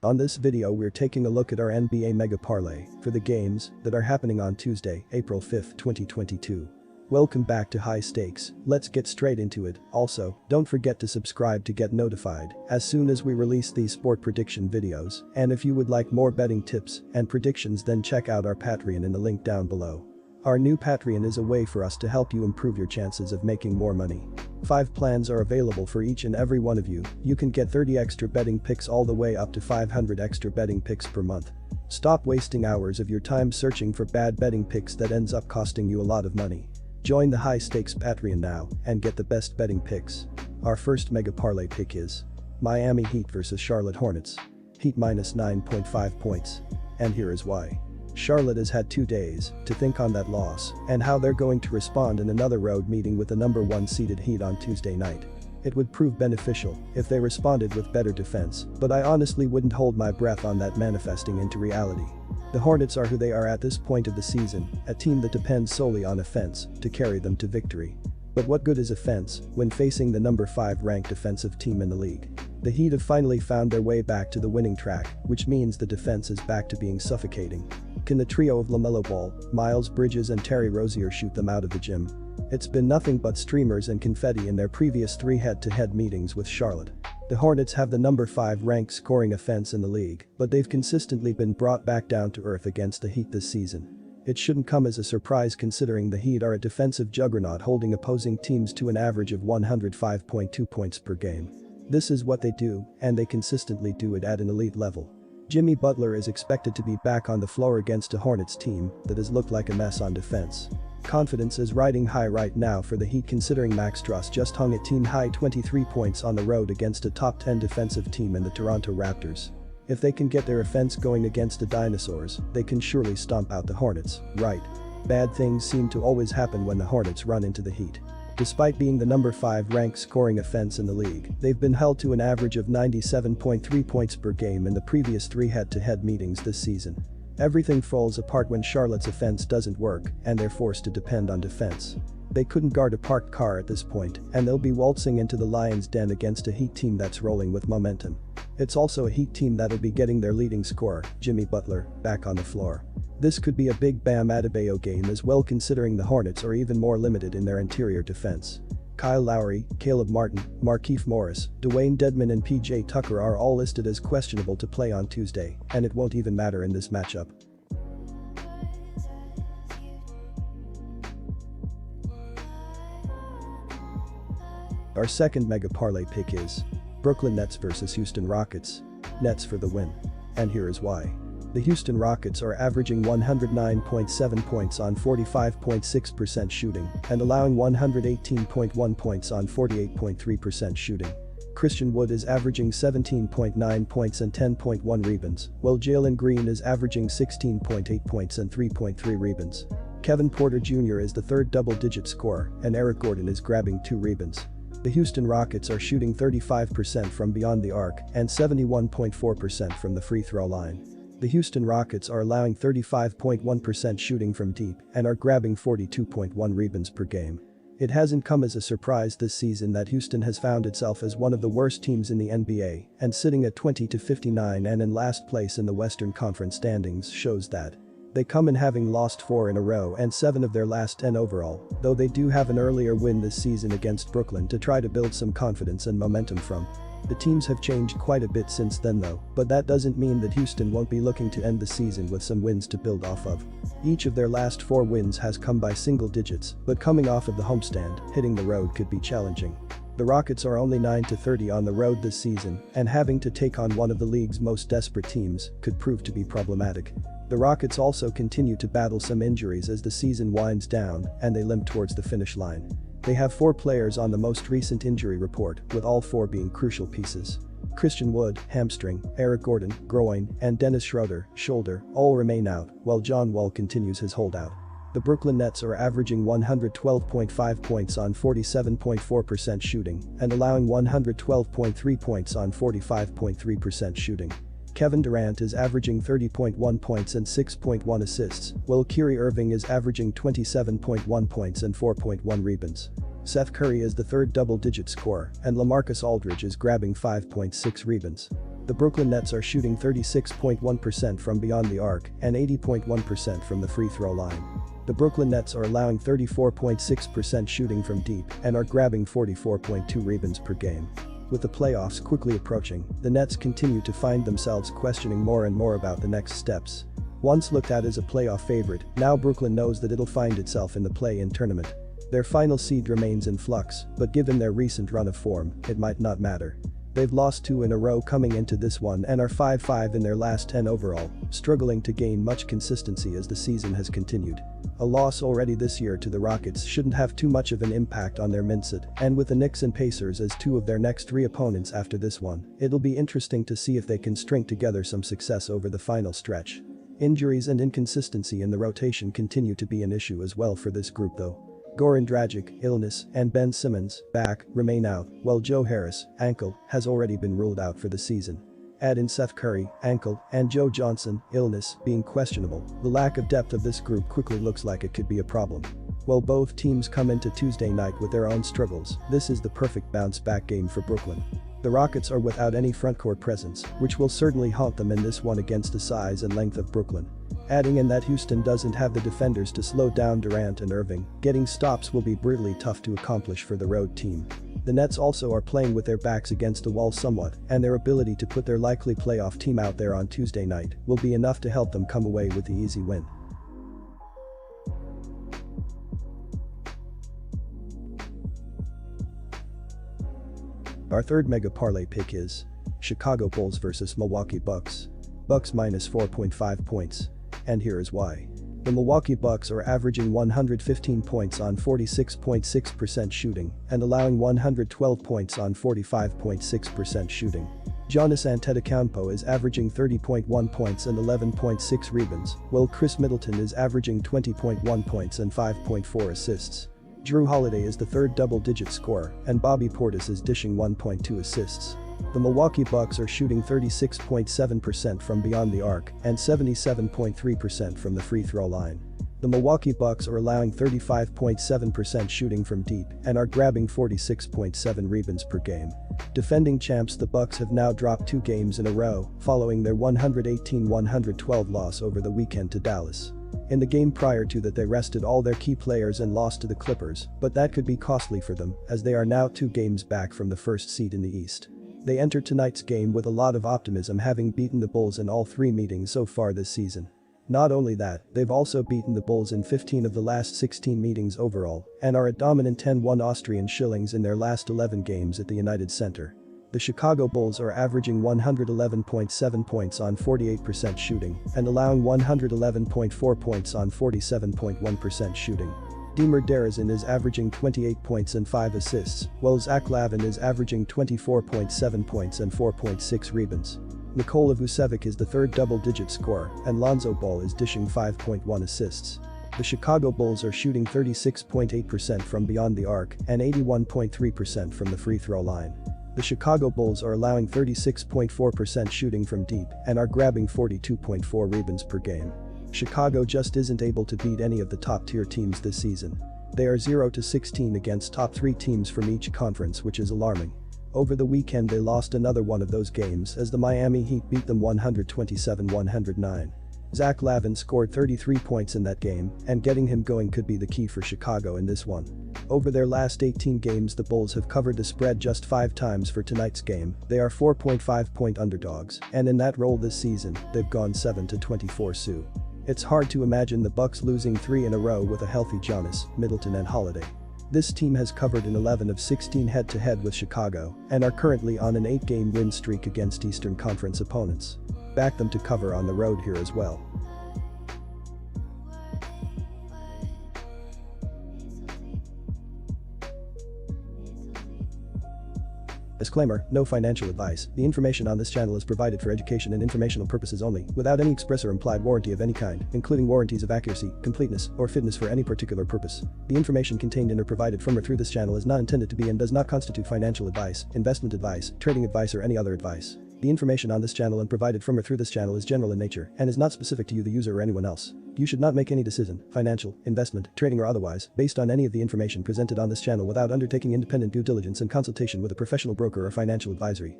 On this video we're taking a look at our NBA Mega Parlay for the games that are happening on Tuesday, April 5, 2022. Welcome back to High Stakes, let's get straight into it. Also, don't forget to subscribe to get notified as soon as we release these sport prediction videos, and if you would like more betting tips and predictions then check out our Patreon in the link down below. Our new Patreon is a way for us to help you improve your chances of making more money. 5 plans are available for each and every one of you. You can get 30 extra betting picks all the way up to 500 extra betting picks per month. Stop wasting hours of your time searching for bad betting picks that ends up costing you a lot of money. Join the High Stakes Patreon now and get the best betting picks. Our first Mega Parlay pick is Miami Heat vs Charlotte Hornets. Heat minus 9.5 points. And here is why. Charlotte has had 2 days to think on that loss and how they're going to respond in another road meeting with the number 1 seeded Heat on Tuesday night. It would prove beneficial if they responded with better defense, but I honestly wouldn't hold my breath on that manifesting into reality. The Hornets are who they are at this point of the season, a team that depends solely on offense to carry them to victory. But what good is offense when facing the number 5 ranked defensive team in the league? The Heat have finally found their way back to the winning track, which means the defense is back to being suffocating. Can the trio of LaMelo Ball, Miles Bridges and Terry Rozier shoot them out of the gym? It's been nothing but streamers and confetti in their previous 3 head-to-head meetings with Charlotte. The Hornets have the number 5 ranked scoring offense in the league, but they've consistently been brought back down to earth against the Heat this season. It shouldn't come as a surprise considering the Heat are a defensive juggernaut holding opposing teams to an average of 105.2 points per game. This is what they do, and they consistently do it at an elite level. Jimmy Butler is expected to be back on the floor against a Hornets team that has looked like a mess on defense. Confidence is riding high right now for the Heat considering Max Strus just hung a team-high 23 points on the road against a top 10 defensive team in the Toronto Raptors. If they can get their offense going against the Dinosaurs, they can surely stomp out the Hornets, right? Bad things seem to always happen when the Hornets run into the Heat. Despite being the number 5 ranked scoring offense in the league, they've been held to an average of 97.3 points per game in the previous 3 head-to-head meetings this season. Everything falls apart when Charlotte's offense doesn't work and they're forced to depend on defense. They couldn't guard a parked car at this point, and they'll be waltzing into the Lions' den against a Heat team that's rolling with momentum. It's also a Heat team that'll be getting their leading scorer, Jimmy Butler, back on the floor. This could be a big Bam Adebayo game as well considering the Hornets are even more limited in their interior defense. Kyle Lowry, Caleb Martin, Markieff Morris, Dwayne Dedmon and PJ Tucker are all listed as questionable to play on Tuesday, and it won't even matter in this matchup. Our second Mega Parlay pick is Brooklyn Nets vs Houston Rockets. Nets for the win. And here is why. The Houston Rockets are averaging 109.7 points on 45.6% shooting and allowing 118.1 points on 48.3% shooting. Christian Wood is averaging 17.9 points and 10.1 rebounds, while Jalen Green is averaging 16.8 points and 3.3 rebounds. Kevin Porter Jr. is the third double-digit scorer, and Eric Gordon is grabbing 2 rebounds. The Houston Rockets are shooting 35% from beyond the arc and 71.4% from the free throw line. The Houston Rockets are allowing 35.1% shooting from deep and are grabbing 42.1 rebounds per game. It hasn't come as a surprise this season that Houston has found itself as one of the worst teams in the NBA and sitting at 20-59 and in last place in the Western Conference standings shows that. They come in having lost 4 in a row and 7 of their last 10 overall, though they do have an earlier win this season against Brooklyn to try to build some confidence and momentum from. The teams have changed quite a bit since then though, but that doesn't mean that Houston won't be looking to end the season with some wins to build off of. Each of their last 4 wins has come by single digits, but coming off of the homestand, hitting the road could be challenging. The Rockets are only 9-30 on the road this season, and having to take on one of the league's most desperate teams could prove to be problematic. The Rockets also continue to battle some injuries as the season winds down and they limp towards the finish line. They have 4 players on the most recent injury report, with all 4 being crucial pieces. Christian Wood, hamstring, Eric Gordon, groin, and Dennis Schroeder, shoulder, all remain out, while John Wall continues his holdout. The Brooklyn Nets are averaging 112.5 points on 47.4% shooting and allowing 112.3 points on 45.3% shooting. Kevin Durant is averaging 30.1 points and 6.1 assists, while Kyrie Irving is averaging 27.1 points and 4.1 rebounds. Seth Curry is the third double-digit scorer, and LaMarcus Aldridge is grabbing 5.6 rebounds. The Brooklyn Nets are shooting 36.1% from beyond the arc and 80.1% from the free throw line. The Brooklyn Nets are allowing 34.6% shooting from deep and are grabbing 44.2 rebounds per game. With the playoffs quickly approaching, the Nets continue to find themselves questioning more and more about the next steps. Once looked at as a playoff favorite, now Brooklyn knows that it'll find itself in the play-in tournament. Their final seed remains in flux, but given their recent run of form, it might not matter. They've lost 2 in a row coming into this one and are 5-5 in their last 10 overall, struggling to gain much consistency as the season has continued. A loss already this year to the Rockets shouldn't have too much of an impact on their mindset, and with the Knicks and Pacers as 2 of their next 3 opponents after this one, it'll be interesting to see if they can string together some success over the final stretch. Injuries and inconsistency in the rotation continue to be an issue as well for this group though. Goran Dragic, illness, and Ben Simmons, back, remain out, while Joe Harris, ankle, has already been ruled out for the season. Add in Seth Curry, ankle, and Joe Johnson, illness, being questionable, the lack of depth of this group quickly looks like it could be a problem. While both teams come into Tuesday night with their own struggles, this is the perfect bounce-back game for Brooklyn. The Rockets are without any frontcourt presence, which will certainly haunt them in this one against the size and length of Brooklyn. Adding in that Houston doesn't have the defenders to slow down Durant and Irving, getting stops will be brutally tough to accomplish for the road team. The Nets also are playing with their backs against the wall somewhat, and their ability to put their likely playoff team out there on Tuesday night will be enough to help them come away with the easy win. Our third mega parlay pick is Chicago Bulls vs Milwaukee Bucks. Bucks minus 4.5 points. And here is why. The Milwaukee Bucks are averaging 115 points on 46.6% shooting and allowing 112 points on 45.6% shooting. Giannis Antetokounmpo is averaging 30.1 points and 11.6 rebounds, while Chris Middleton is averaging 20.1 points and 5.4 assists. Drew Holiday is the third double-digit scorer, and Bobby Portis is dishing 1.2 assists. The Milwaukee Bucks are shooting 36.7% from beyond the arc and 77.3% from the free throw line. The Milwaukee Bucks are allowing 35.7% shooting from deep and are grabbing 46.7 rebounds per game. Defending champs, the Bucks have now dropped 2 games in a row following their 118-112 loss over the weekend to Dallas. In the game prior to that, they rested all their key players and lost to the Clippers, but that could be costly for them as they are now 2 games back from the first seed in the East. They enter tonight's game with a lot of optimism, having beaten the Bulls in all 3 meetings so far this season. Not only that, they've also beaten the Bulls in 15 of the last 16 meetings overall and are a dominant 10-1 Austrian shillings in their last 11 games at the United Center. The Chicago Bulls are averaging 111.7 points on 48% shooting and allowing 111.4 points on 47.1% shooting. Demar DeRozan is averaging 28 points and 5 assists, while Zach LaVine is averaging 24.7 points and 4.6 rebounds. Nikola Vucevic is the third double-digit scorer, and Lonzo Ball is dishing 5.1 assists. The Chicago Bulls are shooting 36.8% from beyond the arc and 81.3% from the free throw line. The Chicago Bulls are allowing 36.4% shooting from deep and are grabbing 42.4 rebounds per game. Chicago just isn't able to beat any of the top-tier teams this season. They are 0-16 against top 3 teams from each conference, which is alarming. Over the weekend they lost another one of those games as the Miami Heat beat them 127-109. Zach LaVine scored 33 points in that game, and getting him going could be the key for Chicago in this one. Over their last 18 games, the Bulls have covered the spread just 5 times. For tonight's game, they are 4.5-point underdogs, and in that role this season, they've gone 7-24. It's hard to imagine the Bucks losing 3 in a row with a healthy Giannis, Middleton and Holiday. This team has covered in 11 of 16 head-to-head with Chicago and are currently on an 8-game win streak against Eastern Conference opponents. Back them to cover on the road here as well. Disclaimer: no financial advice. The information on this channel is provided for education and informational purposes only, without any express or implied warranty of any kind, including warranties of accuracy, completeness, or fitness for any particular purpose. The information contained in or provided from or through this channel is not intended to be and does not constitute financial advice, investment advice, trading advice, or any other advice. The information on this channel and provided from or through this channel is general in nature and is not specific to you, the user, or anyone else. You should not make any decision, financial, investment, trading, or otherwise, based on any of the information presented on this channel without undertaking independent due diligence and consultation with a professional broker or financial advisory.